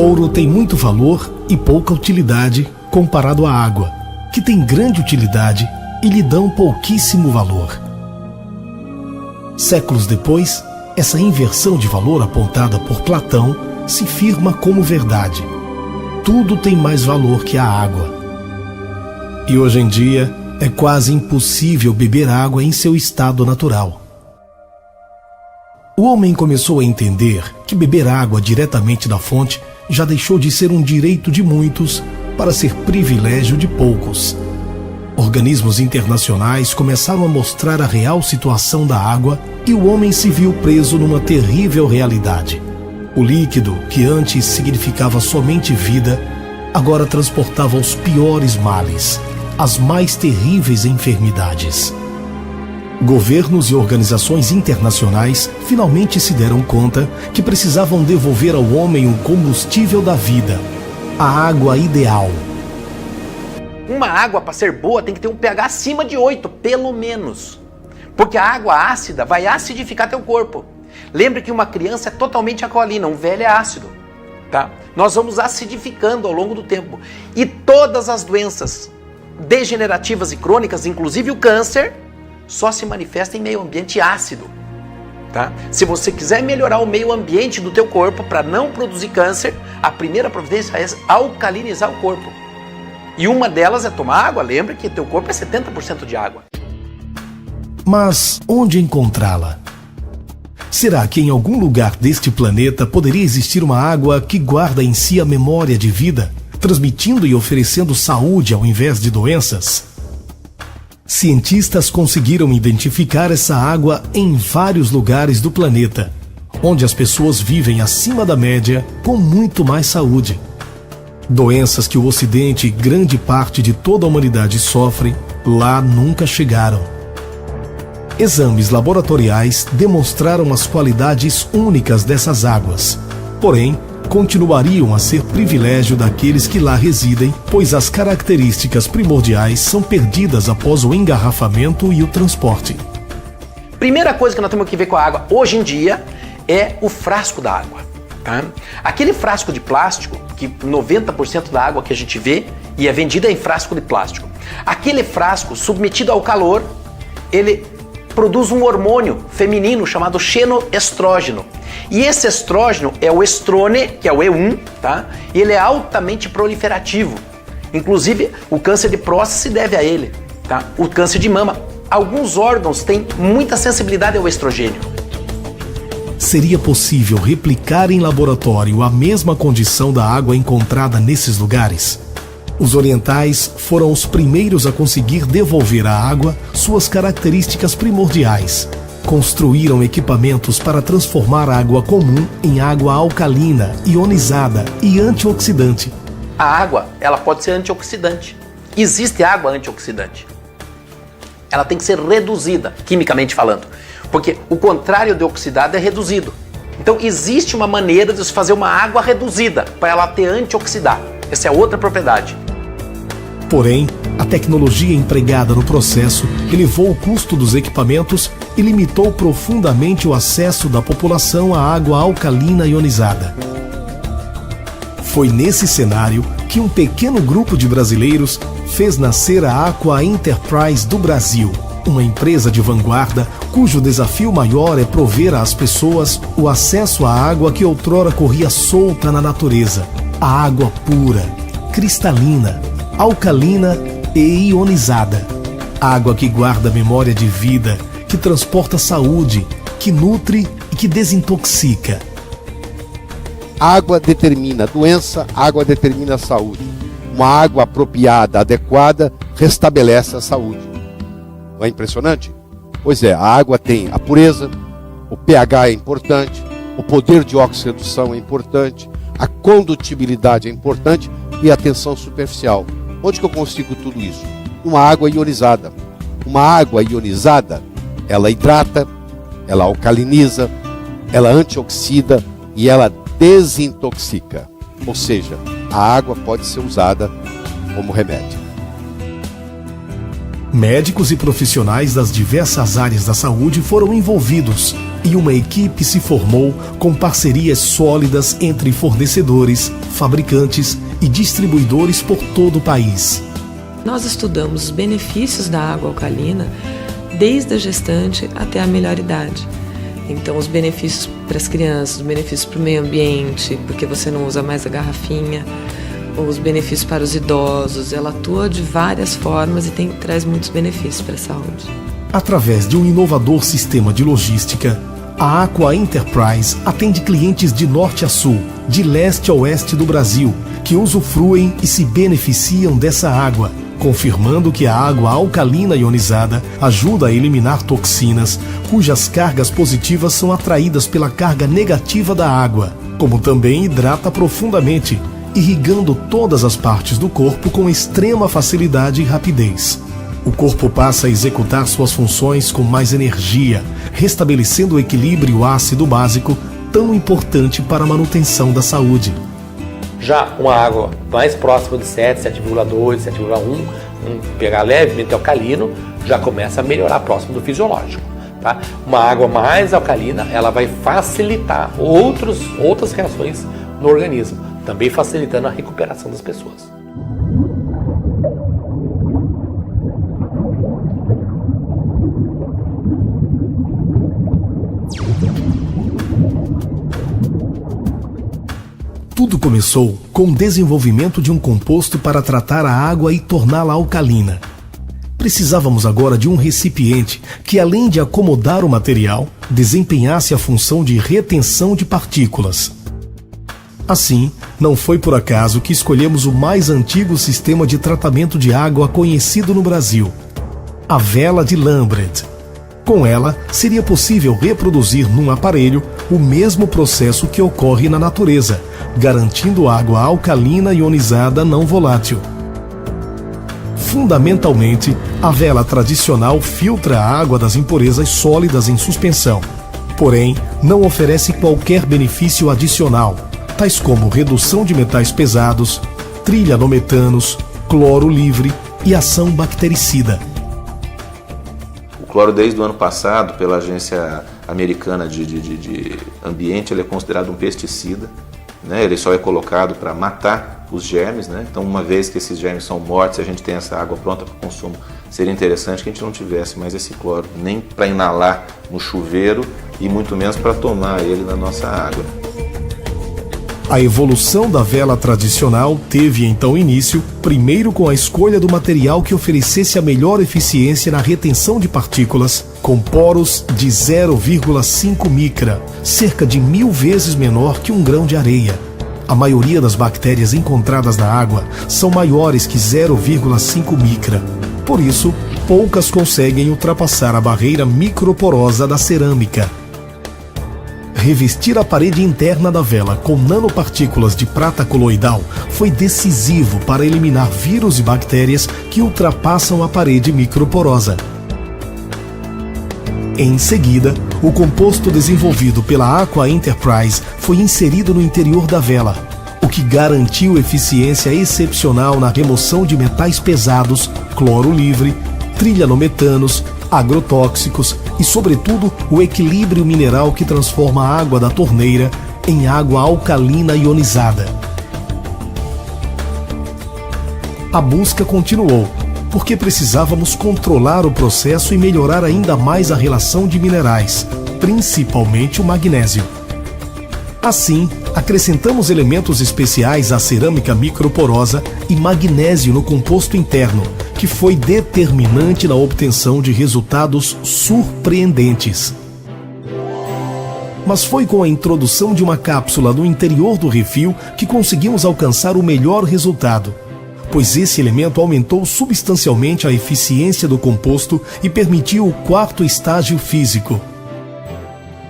ouro tem muito valor e pouca utilidade comparado à água, que tem grande utilidade e lhe dão pouquíssimo valor. Séculos depois, essa inversão de valor apontada por Platão se firma como verdade. Tudo tem mais valor que a água. E hoje em dia, é quase impossível beber água em seu estado natural. O homem começou a entender que beber água diretamente da fonte já deixou de ser um direito de muitos para ser privilégio de poucos. Organismos internacionais começaram a mostrar a real situação da água e o homem se viu preso numa terrível realidade. O líquido, que antes significava somente vida, agora transportava os piores males, as mais terríveis enfermidades. Governos e organizações internacionais finalmente se deram conta que precisavam devolver ao homem o combustível da vida, a água ideal. Uma água, para ser boa, tem que ter um pH acima de 8, pelo menos. Porque a água ácida vai acidificar teu corpo. Lembre que uma criança é totalmente alcalina, um velho é ácido. Tá? Nós vamos acidificando ao longo do tempo. E todas as doenças degenerativas e crônicas, inclusive o câncer, só se manifesta em meio ambiente ácido. Tá? Se você quiser melhorar o meio ambiente do teu corpo para não produzir câncer, a primeira providência é alcalinizar o corpo. E uma delas é tomar água. Lembra que teu corpo é 70% de água. Mas onde encontrá-la? Será que em algum lugar deste planeta poderia existir uma água que guarda em si a memória de vida, transmitindo e oferecendo saúde ao invés de doenças? Cientistas conseguiram identificar essa água em vários lugares do planeta, onde as pessoas vivem acima da média com muito mais saúde. Doenças que o Ocidente e grande parte de toda a humanidade sofrem, lá nunca chegaram. Exames laboratoriais demonstraram as qualidades únicas dessas águas, porém, continuariam a ser privilégio daqueles que lá residem, pois as características primordiais são perdidas após o engarrafamento e o transporte. Primeira coisa que nós temos que ver com a água hoje em dia é o frasco da água. Tá? Aquele frasco de plástico, que 90% da água que a gente vê e é vendida em frasco de plástico. Aquele frasco, submetido ao calor, ele produz um hormônio feminino chamado xenoestrógeno. E esse estrógeno é o estrone, que é o E1, tá? E ele é altamente proliferativo. Inclusive, o câncer de próstata se deve a ele, tá? O câncer de mama. Alguns órgãos têm muita sensibilidade ao estrogênio. Seria possível replicar em laboratório a mesma condição da água encontrada nesses lugares? Os orientais foram os primeiros a conseguir devolver à água suas características primordiais. Construíram equipamentos para transformar a água comum em água alcalina, ionizada e antioxidante. A água, ela pode ser antioxidante. Existe água antioxidante. Ela tem que ser reduzida, quimicamente falando. Porque o contrário de oxidado é reduzido. Então existe uma maneira de se fazer uma água reduzida para ela ter antioxidar. Essa é outra propriedade. Porém, a tecnologia empregada no processo elevou o custo dos equipamentos e limitou profundamente o acesso da população à água alcalina ionizada. Foi nesse cenário que um pequeno grupo de brasileiros fez nascer a Aqua Enterprise do Brasil, uma empresa de vanguarda cujo desafio maior é prover às pessoas o acesso à água que outrora corria solta na natureza. A água pura, cristalina, alcalina e ionizada. Água que guarda memória de vida, que transporta saúde, que nutre e que desintoxica. Água determina a doença, água determina a saúde. Uma água apropriada, adequada, restabelece a saúde. Não é impressionante? Pois é, a água tem a pureza, o pH é importante, o poder de oxirredução é importante, a condutibilidade é importante e a tensão superficial. Onde que eu consigo tudo isso? Uma água ionizada. Uma água ionizada, ela hidrata, ela alcaliniza, ela antioxida e ela desintoxica. Ou seja, a água pode ser usada como remédio. Médicos e profissionais das diversas áreas da saúde foram envolvidos e uma equipe se formou com parcerias sólidas entre fornecedores, fabricantes e distribuidores por todo o país. Nós estudamos os benefícios da água alcalina desde a gestante até a melhor idade. Então, os benefícios para as crianças, os benefícios para o meio ambiente, porque você não usa mais a garrafinha, os benefícios para os idosos, ela atua de várias formas e traz muitos benefícios para a saúde. Através de um inovador sistema de logística, a Aqua Enterprise atende clientes de norte a sul, de leste a oeste do Brasil, que usufruem e se beneficiam dessa água, confirmando que a água alcalina ionizada ajuda a eliminar toxinas, cujas cargas positivas são atraídas pela carga negativa da água, como também hidrata profundamente, irrigando todas as partes do corpo com extrema facilidade e rapidez. O corpo passa a executar suas funções com mais energia, restabelecendo o equilíbrio ácido básico tão importante para a manutenção da saúde. Já uma água mais próxima de 7,2, 7,1, um pH levemente alcalino, já começa a melhorar próximo do fisiológico. Tá? Uma água mais alcalina, ela vai facilitar outras reações no organismo, também facilitando a recuperação das pessoas. Tudo começou com o desenvolvimento de um composto para tratar a água e torná-la alcalina. Precisávamos agora de um recipiente que, além de acomodar o material, desempenhasse a função de retenção de partículas. Assim, não foi por acaso que escolhemos o mais antigo sistema de tratamento de água conhecido no Brasil, a vela de Lambret. Com ela, seria possível reproduzir num aparelho o mesmo processo que ocorre na natureza, garantindo água alcalina ionizada não volátil. Fundamentalmente, a vela tradicional filtra a água das impurezas sólidas em suspensão, porém, não oferece qualquer benefício adicional, tais como redução de metais pesados, trilhanometanos, cloro livre e ação bactericida. O cloro, desde o ano passado, pela Agência Americana de Ambiente, ele é considerado um pesticida, né? Ele só é colocado para matar os germes, né? Então, uma vez que esses germes são mortos, a gente tem essa água pronta para consumo, seria interessante que a gente não tivesse mais esse cloro, nem para inalar no chuveiro e muito menos para tomar ele na nossa água. A evolução da vela tradicional teve então início, primeiro com a escolha do material que oferecesse a melhor eficiência na retenção de partículas, com poros de 0,5 micra, cerca de 1000 vezes menor que um grão de areia. A maioria das bactérias encontradas na água são maiores que 0,5 micra. Por isso, poucas conseguem ultrapassar a barreira microporosa da cerâmica. Revestir a parede interna da vela com nanopartículas de prata coloidal foi decisivo para eliminar vírus e bactérias que ultrapassam a parede microporosa. Em seguida, o composto desenvolvido pela Aqua Enterprise foi inserido no interior da vela, o que garantiu eficiência excepcional na remoção de metais pesados, cloro livre, trilhanometanos, agrotóxicos e, sobretudo, o equilíbrio mineral que transforma a água da torneira em água alcalina ionizada. A busca continuou, porque precisávamos controlar o processo e melhorar ainda mais a relação de minerais, principalmente o magnésio. Assim, acrescentamos elementos especiais à cerâmica microporosa e magnésio no composto interno, que foi determinante na obtenção de resultados surpreendentes. Mas foi com a introdução de uma cápsula no interior do refil que conseguimos alcançar o melhor resultado, pois esse elemento aumentou substancialmente a eficiência do composto e permitiu o quarto estágio físico,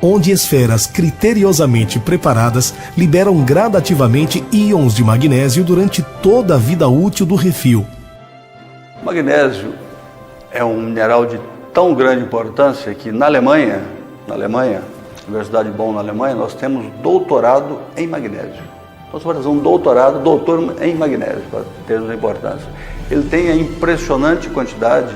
onde esferas criteriosamente preparadas liberam gradativamente íons de magnésio durante toda a vida útil do refil. O magnésio é um mineral de tão grande importância que na Alemanha, Universidade de Bonn na Alemanha, nós temos doutorado em magnésio. Então você pode fazer um doutor em magnésio, para termos a importância. Ele tem a impressionante quantidade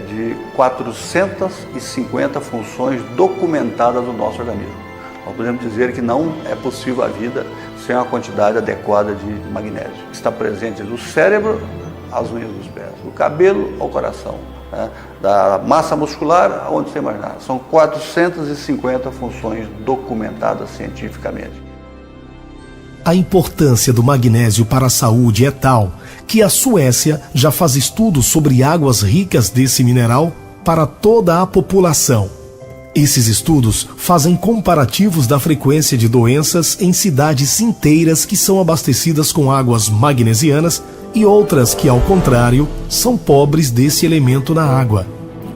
de 450 funções documentadas no nosso organismo. Nós podemos dizer que não é possível a vida sem uma quantidade adequada de magnésio. Está presente do cérebro às unhas dos pés, do cabelo ao coração, né? Da massa muscular aonde você imaginar. São 450 funções documentadas cientificamente. A importância do magnésio para a saúde é tal que a Suécia já faz estudos sobre águas ricas desse mineral para toda a população. Esses estudos fazem comparativos da frequência de doenças em cidades inteiras que são abastecidas com águas magnesianas e outras que, ao contrário, são pobres desse elemento na água.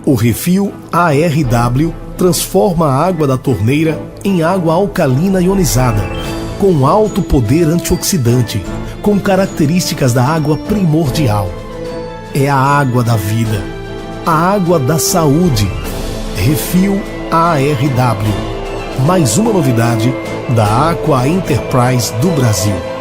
O refil ARW transforma a água da torneira em água alcalina ionizada, com alto poder antioxidante, com características da água primordial. É a água da vida, a água da saúde. Refil ARW. Mais uma novidade da Aqua Enterprise do Brasil.